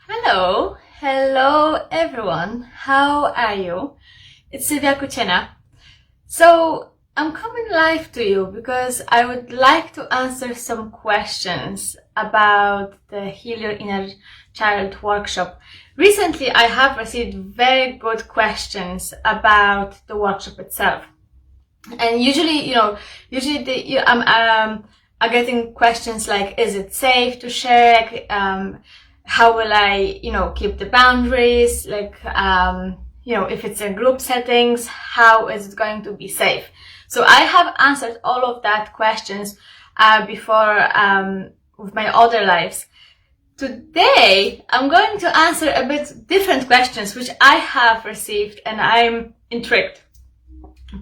Hello everyone, how are you? It's Sylwia. So I'm coming live to you because I would like to answer some questions about the Heal Your Inner Child workshop. Recently I have received very good questions about the workshop itself. And usually, I'm getting questions like, is it safe to share? How will I, keep the boundaries? If it's in group settings, how is it going to be safe? So I have answered all of that questions before with my other lives. Today, I'm going to answer a bit different questions which I have received, and I'm intrigued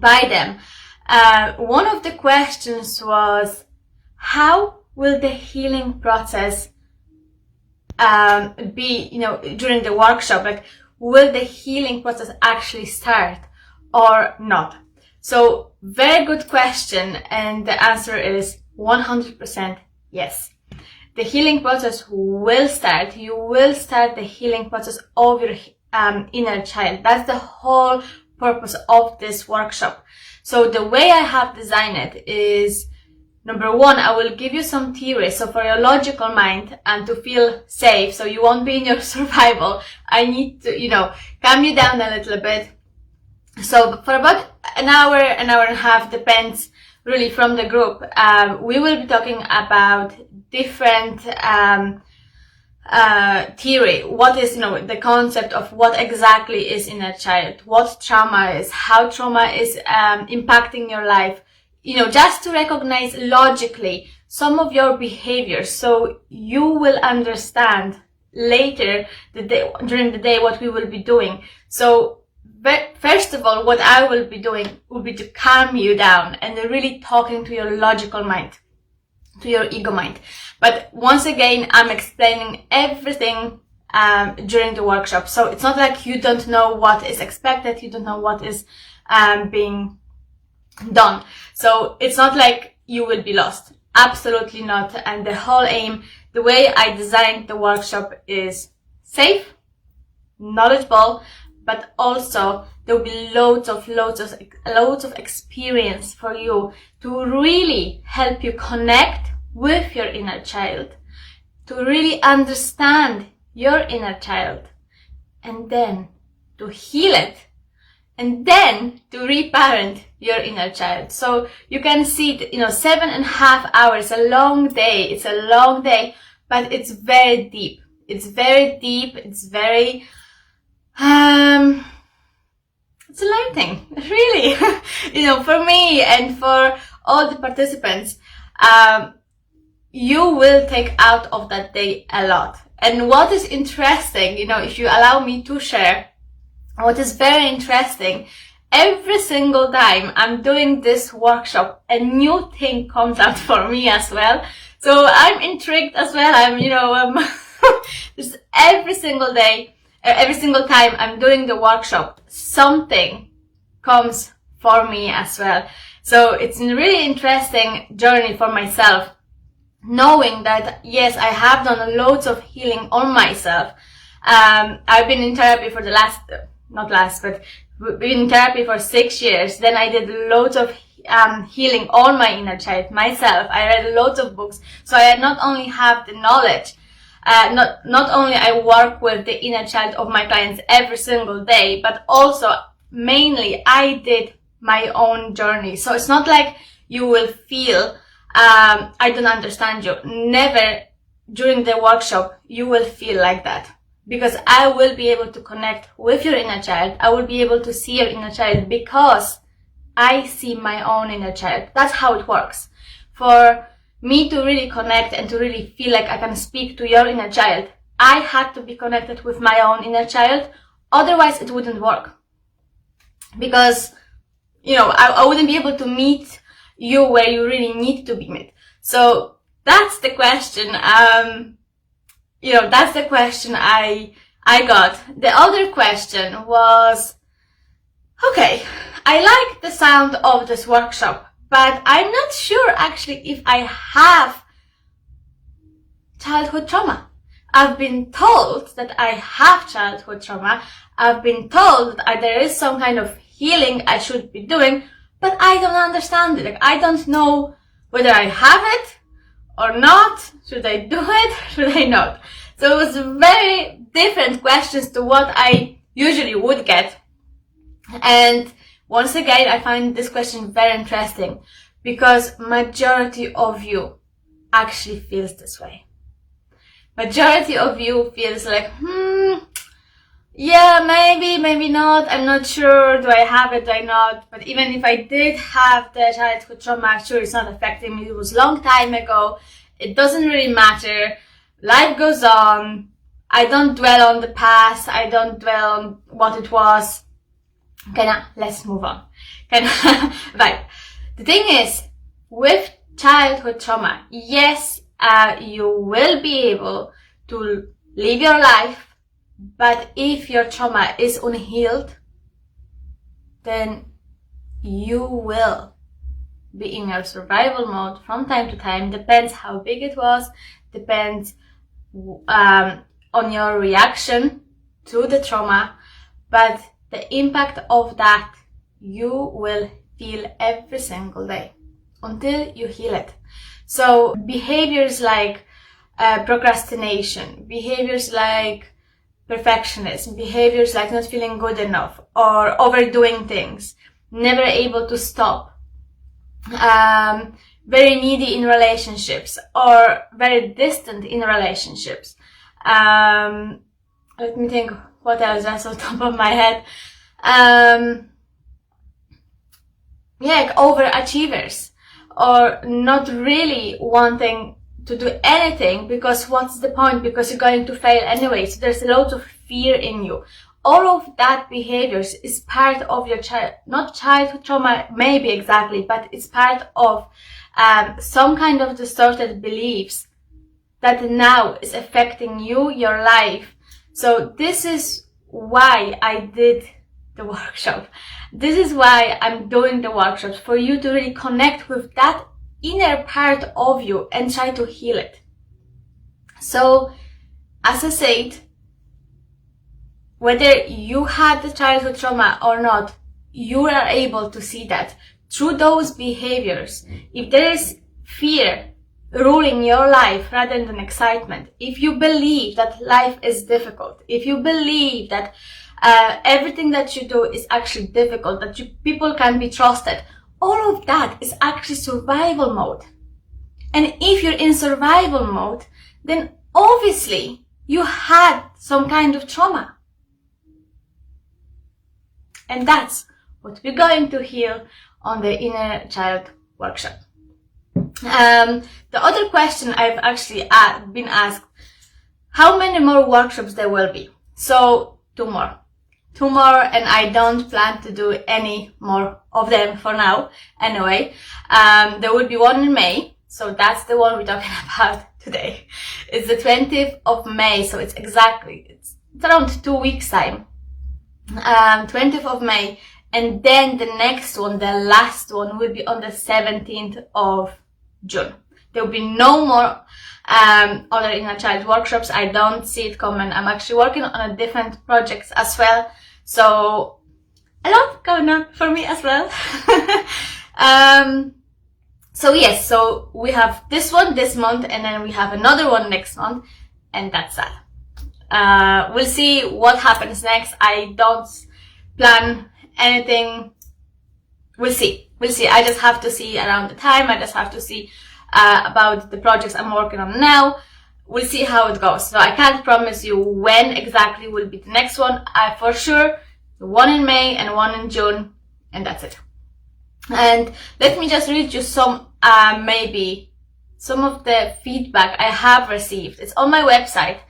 by them. One of the questions was, how will the healing process be, during the workshop? Like, will the healing process actually start or not? So, very good question, and the answer is 100% yes. The healing process will start. You will start the healing process of your inner child. That's the whole purpose of this workshop. So the way I have designed it is, number one, I will give you some theory. So for your logical mind and to feel safe, so you won't be in your survival, I need to, calm you down a little bit. So for about an hour and a half, depends really from the group, we will be talking about different theory. What is, the concept of what exactly is inner child, what trauma is, how trauma is impacting your life, just to recognize logically some of your behaviors, so you will understand later during the day what we will be doing. So first of all, what I will be doing will be to calm you down and really talking to your logical mind, to your ego mind. But once again, I'm explaining everything during the workshop. So it's not like you don't know what is expected, you don't know what is being done. So it's not like you will be lost. Absolutely not. And the whole aim, the way I designed the workshop is safe, knowledgeable, but also there will be loads of experience for you to really help you connect with your inner child, to really understand your inner child, and then to heal it, and then to reparent your inner child. So you can see, 7.5 hours, a long day. It's a long day, but it's very deep. It's very deep. It's very, it's enlightening, really. For me and for all the participants, you will take out of that day a lot. And what is interesting, if you allow me to share, what is very interesting, every single time I'm doing this workshop, a new thing comes out for me as well. So I'm intrigued as well. Just every single day, every single time I'm doing the workshop, something comes for me as well. So it's a really interesting journey for myself, knowing that, yes, I have done loads of healing on myself. I've been in therapy for been in therapy for 6 years. Then I did loads of healing on my inner child myself. I read loads of books. So I not only have the knowledge, not only I work with the inner child of my clients every single day, but also mainly I did my own journey. So it's not like you will feel I don't understand you. Never during the workshop you will feel like that, because I will be able to connect with your inner child. I will be able to see your inner child because I see my own inner child. That's how it works. For me to really connect and to really feel like I can speak to your inner child, I had to be connected with my own inner child. Otherwise it wouldn't work, because I wouldn't be able to meet you where you really need to be met. So that's the question. That's the question I got. The other question was, okay, I like the sound of this workshop, but I'm not sure actually if I have childhood trauma. I've been told that I have childhood trauma. I've been told that there is some kind of healing I should be doing, but I don't understand it. Like, I don't know whether I have it or not. Should I do it? Should I not? So it was very different questions to what I usually would get. And once again, I find this question very interesting because majority of you actually feels this way. Majority of you feels like, yeah, maybe not, I'm not sure, do I have it, do I not? But even if I did have the childhood trauma, sure, it's not affecting me, it was a long time ago, it doesn't really matter, life goes on, I don't dwell on the past, I don't dwell on what it was. Let's move on. Right. The thing is, with childhood trauma, yes, you will be able to live your life, but if your trauma is unhealed, then you will be in your survival mode from time to time. Depends how big it was, depends on your reaction to the trauma, but the impact of that you will feel every single day until you heal it. So behaviors like procrastination, behaviors like perfectionism, behaviors like not feeling good enough or overdoing things, never able to stop, very needy in relationships or very distant in relationships. Let me think what else that's on top of my head. Like overachievers or not really wanting to do anything because what's the point, because you're going to fail anyway. So there's a lot of fear in you. All of that behaviors is part of your not childhood trauma maybe exactly, but it's part of some kind of distorted beliefs that now is affecting you, your life. So this is why I did the workshop. This is why I'm doing the workshops, for you to really connect with that inner part of you and try to heal it. So, as I said, whether you had the childhood trauma or not, you are able to see that through those behaviors. If there is fear ruling your life rather than excitement, if you believe that life is difficult, if you believe that everything that you do is actually difficult, that people can be trusted, all of that is actually survival mode. And if you're in survival mode, then obviously you had some kind of trauma. And that's what we're going to heal on the Inner Child workshop. The other question I've actually been asked, how many more workshops there will be? So, 2 more, and I don't plan to do any more of them for now. Anyway, there will be one in May, so that's the one we're talking about today. It's the 20th of May, so it's around 2 weeks time. 20th of May, and then the next one, the last one, will be on the 17th of June. There will be no more other Inner Child workshops. I don't see it coming. I'm actually working on a different projects as well. So a lot going on for me as well. So yes, so we have this one this month, and then we have another one next month, and that's that. We'll see what happens next. I don't plan anything. We'll see. I just have to see around the time. I just have to see about the projects I'm working on now. We'll see how it goes. So I can't promise you when exactly will be the next one. For sure, one in May and one in June, and that's it. And let me just read you some, maybe some of the feedback I have received. It's on my website.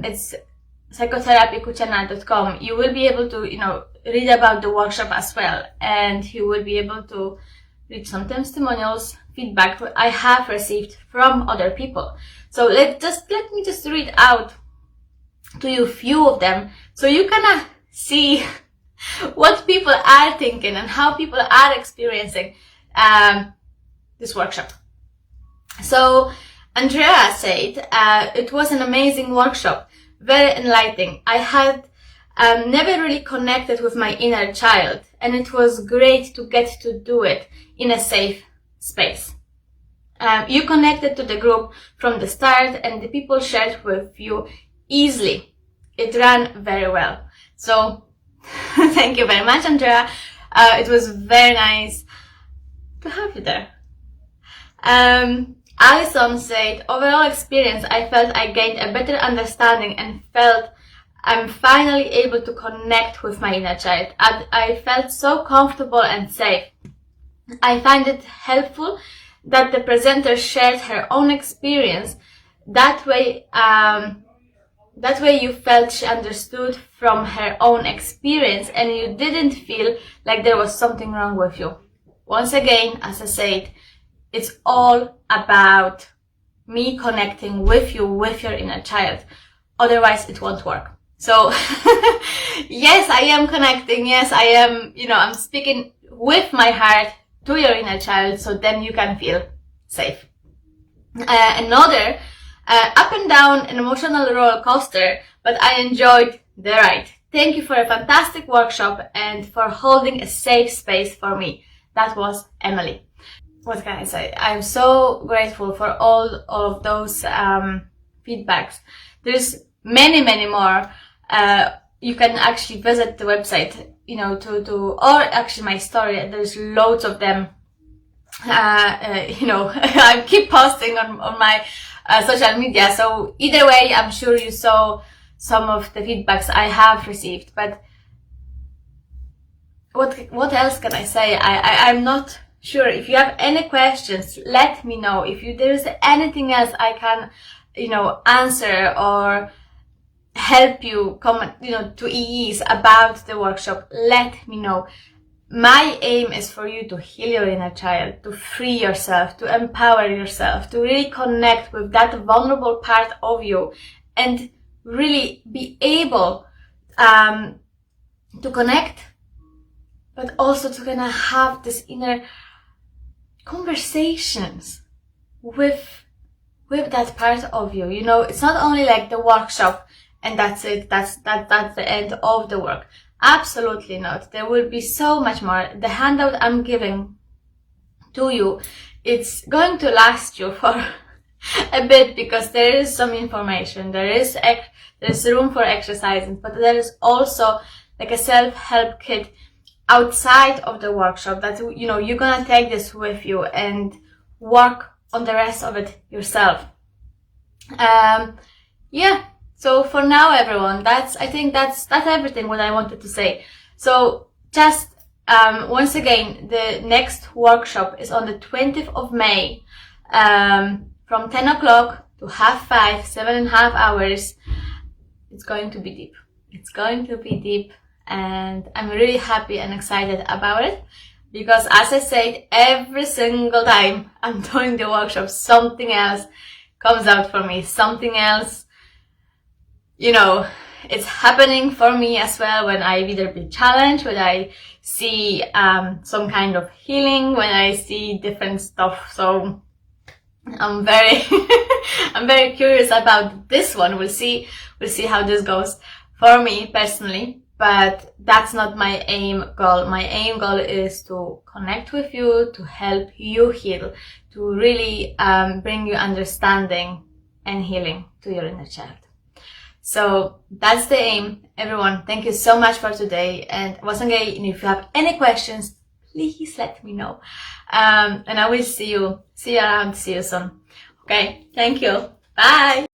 It's psychotherapykuchana.com. You will be able to, read about the workshop as well, and you will be able to read some testimonials, feedback I have received from other people. So let me just read out to you a few of them, so you can see what people are thinking and how people are experiencing this workshop. So Andrea said, it was an amazing workshop, very enlightening. I had never really connected with my inner child, and it was great to get to do it in a safe space. You connected to the group from the start, and the people shared with you easily. It ran very well. So thank you very much, Andrea. It was very nice to have you there. Alison said, overall experience, I felt I gained a better understanding and felt I'm finally able to connect with my inner child. I felt so comfortable and safe. I find it helpful that the presenter shared her own experience. That way you felt she understood from her own experience and you didn't feel like there was something wrong with you. Once again, as I said, it's all about me connecting with you, with your inner child. Otherwise, it won't work. So, yes, I am connecting. Yes, I am, I'm speaking with my heart to your inner child, so then you can feel safe. Another up and down an emotional roller coaster, but I enjoyed the ride. Thank you for a fantastic workshop and for holding a safe space for me. That was Emily. What can I say? I'm so grateful for all of those feedbacks. There's many more. You can actually visit the website, or actually my story. There's loads of them. I keep posting on my social media. So either way, I'm sure you saw some of the feedbacks I have received. But what else can I say? I'm not sure. If you have any questions, let me know. If there's anything else I can, answer or help you come, to ease about the workshop, let me know. My aim is for you to heal your inner child, to free yourself, to empower yourself, to really connect with that vulnerable part of you and really be able to connect, but also to kind of have this inner conversations with that part of you. It's not only like the workshop and that's it, that's the end of the work. Absolutely not. There will be so much more. The handout I'm giving to you, it's going to last you for a bit because there is some information, there's room for exercises, but there is also like a self-help kit outside of the workshop that, you're gonna take this with you and work on the rest of it yourself. So for now, everyone, I think that's everything what I wanted to say. So just once again, the next workshop is on the 20th of May, from 10 o'clock to 4:30, 7.5 hours. It's going to be deep. It's going to be deep, and I'm really happy and excited about it because, as I said, every single time I'm doing the workshop, something else comes out for me, something else. It's happening for me as well when I either be challenged, when I see some kind of healing, when I see different stuff. So I'm very I'm very curious about this one. We'll see how this goes for me personally, but that's not my aim goal. My aim goal is to connect with you, to help you heal, to really bring you understanding and healing to your inner child. So that's the aim, everyone. Thank you so much for today. And once again, if you have any questions, please let me know. And I will see you around. See you soon. Okay. Thank you. Bye.